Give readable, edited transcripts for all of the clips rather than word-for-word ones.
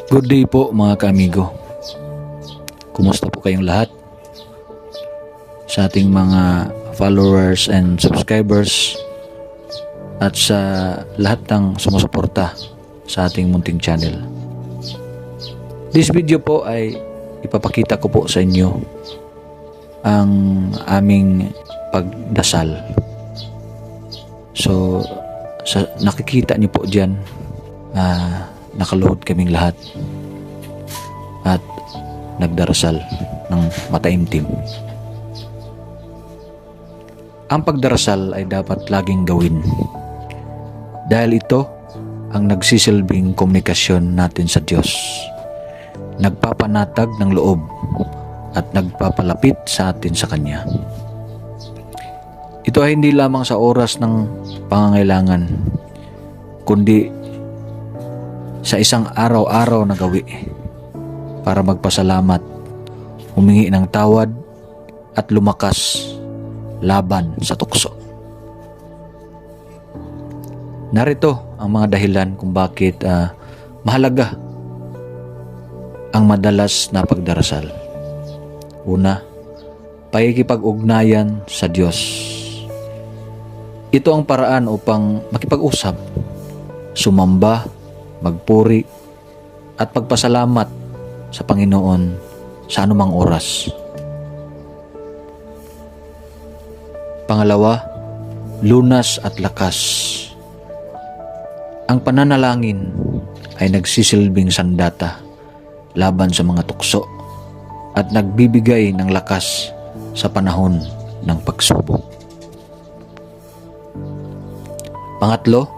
Good day po mga kaamigo. Kumusta po kayong lahat? Sa ating mga followers and subscribers at sa lahat ng sumusuporta sa ating munting channel. This video po ay ipapakita ko po sa inyo ang aming pagdasal. So nakikita niyo po dyan, nakaluhod kaming lahat at nagdarasal ng mataimtim. Ang pagdarasal ay dapat laging gawin dahil ito ang nagsisilbing komunikasyon natin sa Diyos, nagpapanatag ng loob at nagpapalapit sa atin sa Kanya. Ito ay hindi lamang sa oras ng pangangailangan, kundi sa isang araw-araw na gawi para magpasalamat, humingi ng tawad at lumakas laban sa tukso. Narito ang mga dahilan kung bakit mahalaga ang madalas na pagdarasal. Una, pakikipag-ugnayan sa Diyos. Ito ang paraan upang makipag-usap, sumamba, magpuri at pagpasalamat sa Panginoon sa anumang oras. Pangalawa, lunas at lakas. Ang pananalangin ay nagsisilbing sandata laban sa mga tukso at nagbibigay ng lakas sa panahon ng pagsubok. Pangatlo,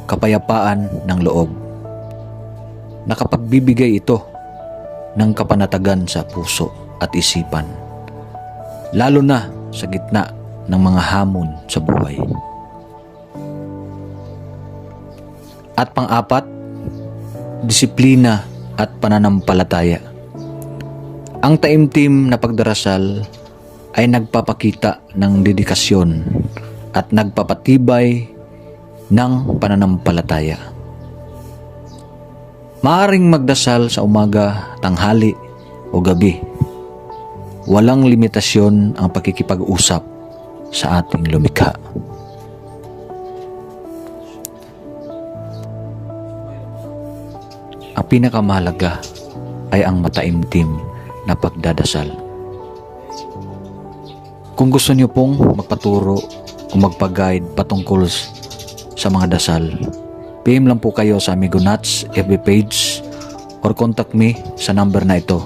kapayapaan ng loob. Nakapagbibigay ito ng kapanatagan sa puso at isipan, lalo na sa gitna ng mga hamon sa buhay. At pang-apat, disiplina at pananampalataya. Ang taimtim na pagdarasal ay nagpapakita ng dedikasyon at nagpapatibay ng pananampalataya. Maaring magdasal sa umaga, tanghali o gabi. Walang limitasyon ang pakikipag-usap sa ating lumikha. Ang pinakamahalaga ay ang mataimtim na pagdadasal. Kung gusto niyo pong magpaturo o magpag-guide patungkol sa mga dasal, PM lang po kayo sa Amigo Nats FB page or contact me sa number na ito,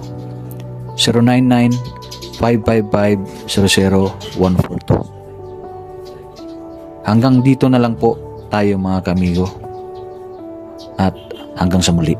099-555-00142. Hanggang dito na lang po tayo mga kamigo at hanggang sa muli.